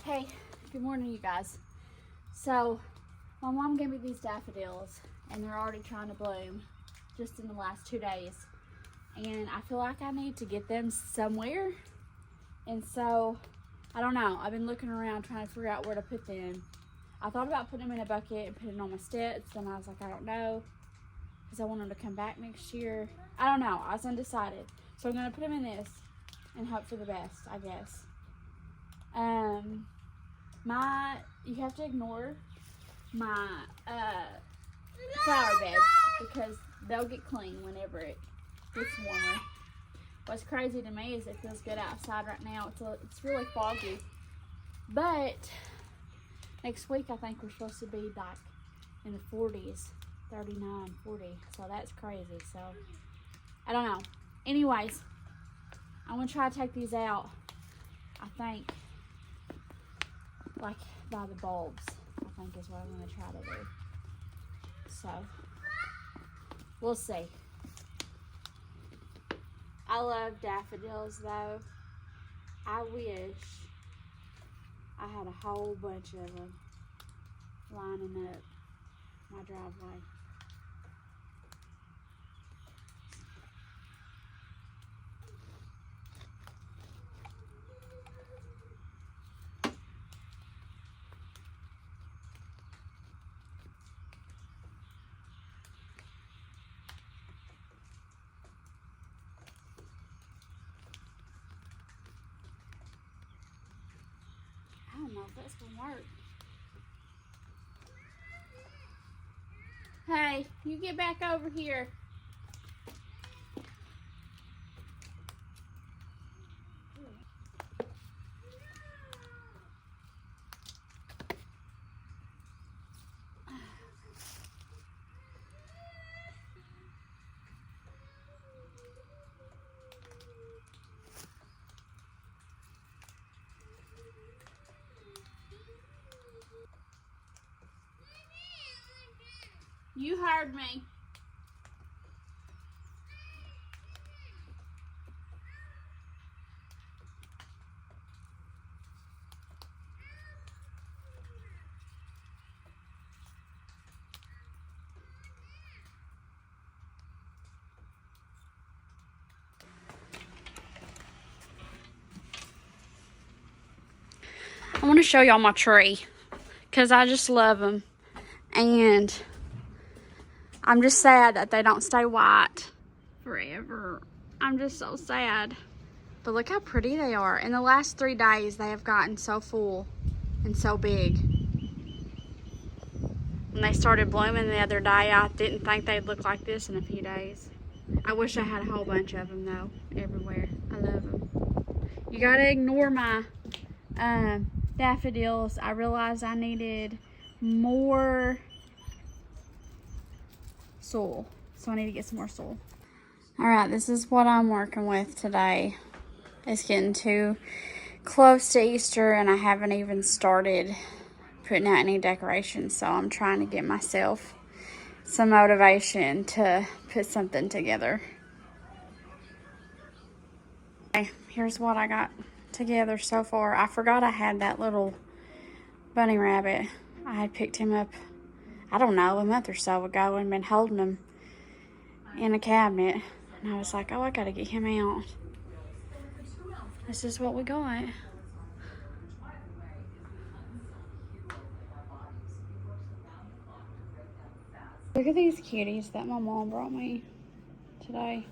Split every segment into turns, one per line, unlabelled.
Hey, good morning, you guys. So, my mom gave me these daffodils, and they're already trying to bloom just in the last 2 days. And I feel like I need to get them somewhere. And so, I don't know. I've been looking around trying to figure out where to put them. I thought about putting them in a bucket and putting them on my steps. Then I was like, I don't know. Because I want them to come back next year. I don't know. I was undecided. So, I'm going to put them in this and hope for the best, I guess. You have to ignore my flower beds because they'll get clean whenever it gets warmer. What's crazy to me is it feels good outside right now. It's really foggy, but next week I think we're supposed to be like in the 40s, 39, 40. So that's crazy. So I don't know. Anyways, I'm gonna try to take these out. I think like by the bulbs, I think is what I'm going to try to do. So, we'll see. I love daffodils though. I wish I had a whole bunch of them lining up my driveway. I don't know if that's gonna work. Hey, you get back over here. You heard me. I want to show y'all my tree because I just love them, and I'm just sad that they don't stay white forever. I'm just so sad. But look how pretty they are. In the last 3 days, they have gotten so full and so big. When they started blooming the other day, I didn't think they'd look like this in a few days. I wish I had a whole bunch of them though, everywhere. I love them. You gotta ignore my daffodils. I realized I needed more soil, so I need to get some more soil. All right, this is what I'm working with today. It's getting too close to Easter and I haven't even started putting out any decorations, so I'm trying to get myself some motivation to put something together. Okay, here's what I got together so far. I forgot I had that little bunny rabbit. I had picked him up, I don't know, a month or so ago and been holding him in a cabinet. And I was like, oh, I gotta get him out. This is what we got. Look at these cuties that my mom brought me today.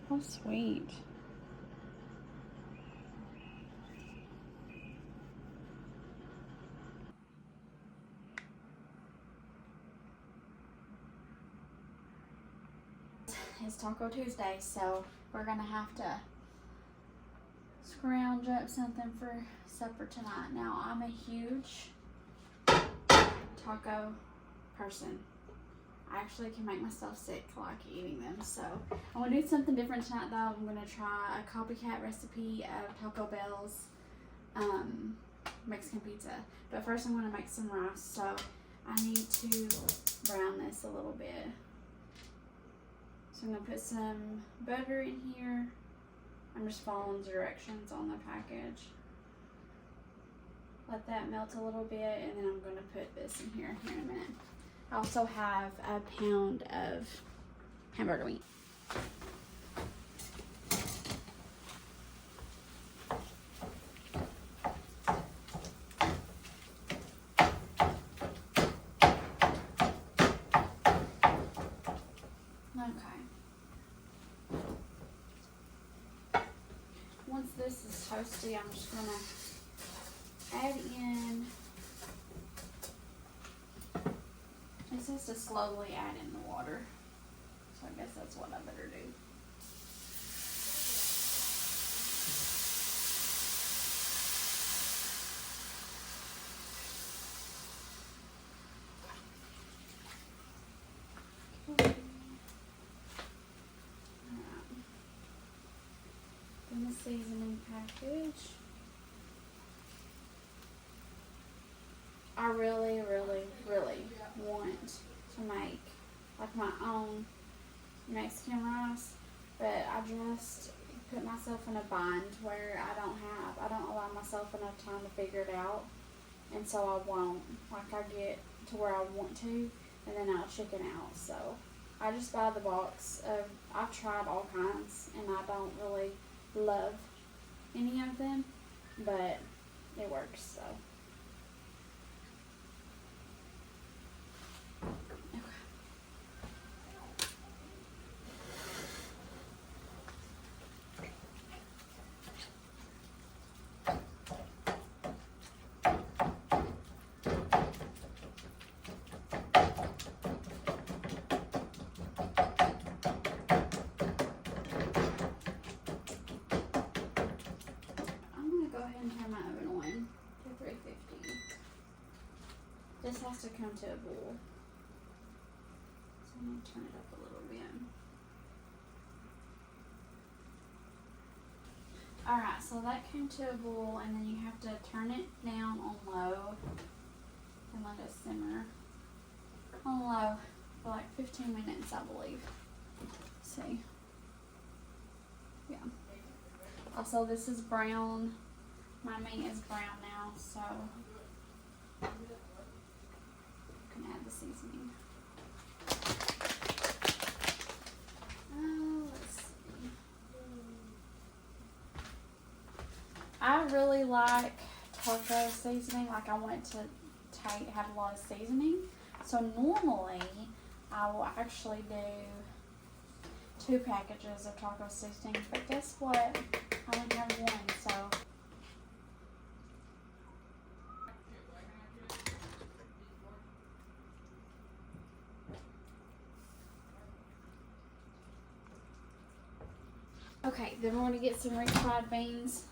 How sweet. It's Taco Tuesday, so we're gonna have to scrounge up something for supper tonight. Now, I'm a huge taco person. I actually can make myself sick like eating them, so I'm gonna do something different tonight though. I'm gonna try a copycat recipe of Taco Bell's Mexican pizza. But first I'm gonna make some rice, so I need to brown this a little bit. So I'm gonna put some butter in here. 'Here. I'm just following directions on the package. let that melt a little bit, and then I'm going to put this in here in a minute. I also have a pound of hamburger meat. Okay. Once this is toasty, I'm just going to add in, it says to slowly add in the water, so I guess that's what I better do. Then the seasoning package. I really, really, really want to make like my own Mexican rice, but I just put myself in a bind where I don't allow myself enough time to figure it out, and so I won't. Like, I get to where I want to, and then I'll chicken out. So I just buy the box of, I've tried all kinds, and I don't really love any of them, but it works, so. This has to come to a boil. So I'm going to turn it up a little bit. Alright, so that came to a boil, and then you have to turn it down on low and let it simmer on low for like 15 minutes, I believe. See? Yeah. Also, this is brown. My meat is brown now, so add the seasoning. Let's see. I really like taco seasoning. Like, I want it to have a lot of seasoning. So normally I will actually do 2 packages of taco seasoning, but guess what? I only have 1, so. Okay, then we're going to get some refried beans.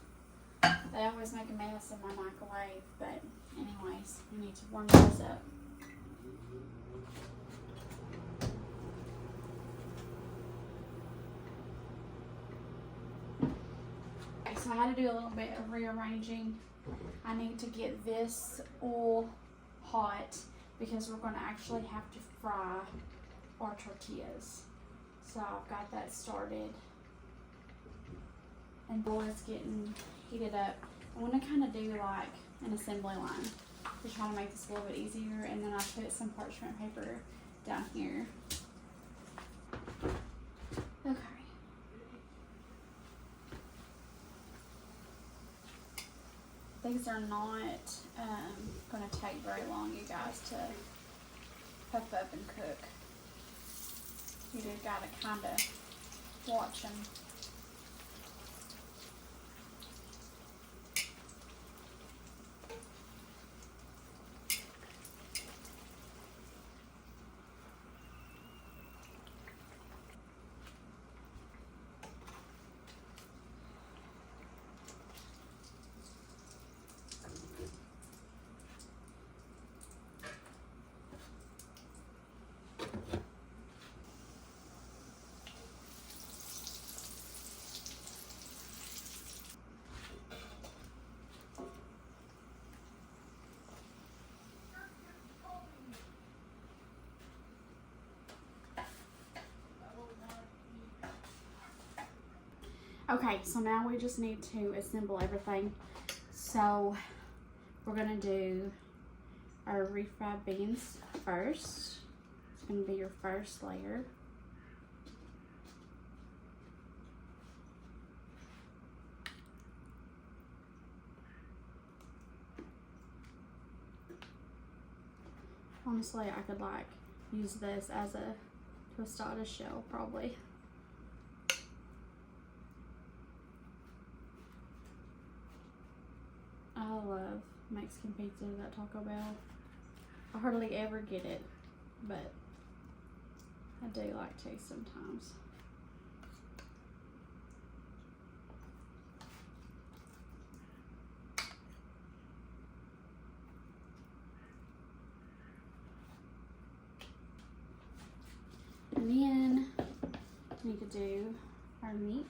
They always make a mess in my microwave, but anyways, we need to warm those up. Okay, so I had to do a little bit of rearranging. I need to get this oil hot because we're going to actually have to fry our tortillas. So I've got that started. And bowl is getting heated up. I want to kind of do like an assembly line to try to make this a little bit easier, and then I put some parchment paper down here. Okay. These are not going to take very long, you guys, to puff up and cook. You just got to kind of watch them. Okay, so now we just need to assemble everything. So we're gonna do our refried beans first. It's gonna be your first layer. Honestly, I could like use this as a tostada shell probably. I love Mexican pizza at Taco Bell. I hardly ever get it, but I do like to sometimes. And then we could do our meat.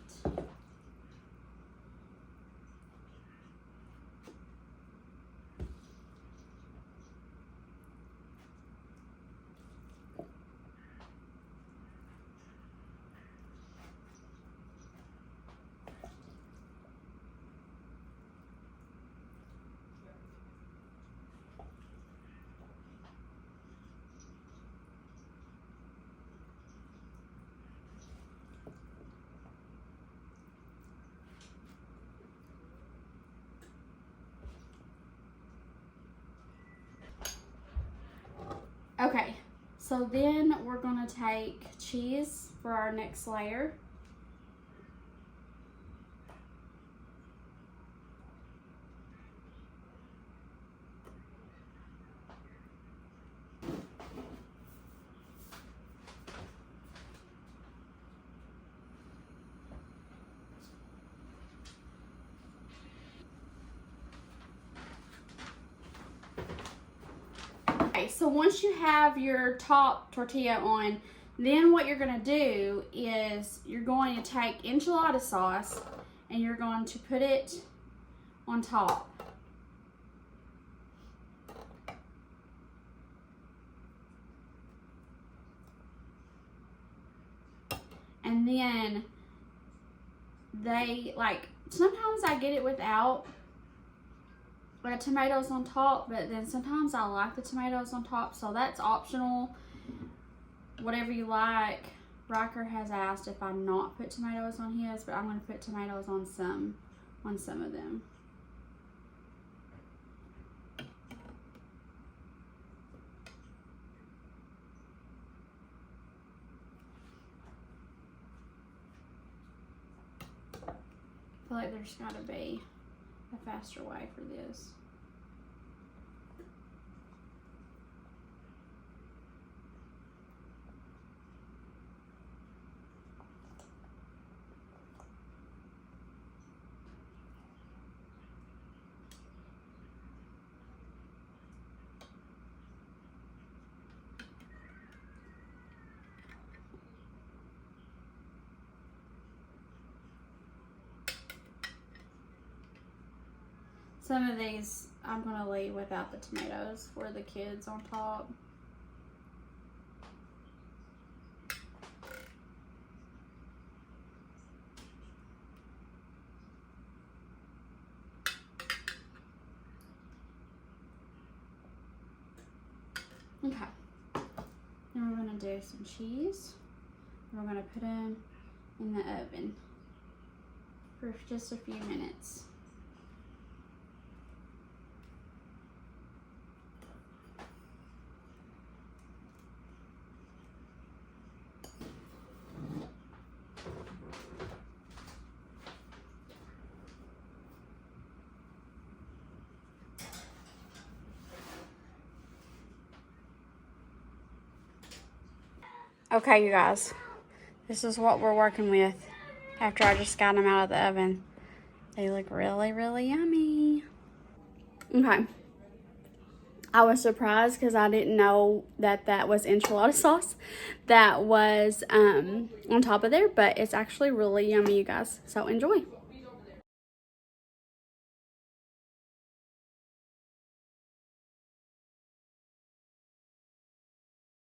Okay, so then we're gonna take cheese for our next layer. So once you have your top tortilla on, then what you're going to do is you're going to take enchilada sauce and you're going to put it on top. And then sometimes I get it without tomatoes on top, but then sometimes I like the tomatoes on top, so that's optional. Whatever you like. Riker has asked if I not put tomatoes on his, but I'm going to put tomatoes on some of them. I feel like there's got to be a faster way for this. Some of these I'm going to leave without the tomatoes for the kids on top. Okay. Then we're going to do some cheese. We're going to put them in the oven for just a few minutes. Okay, you guys, this is what we're working with after I just got them out of the oven. They look really, really yummy. Okay. I was surprised because I didn't know that that was enchilada sauce that was on top of there, but it's actually really yummy, you guys. So enjoy.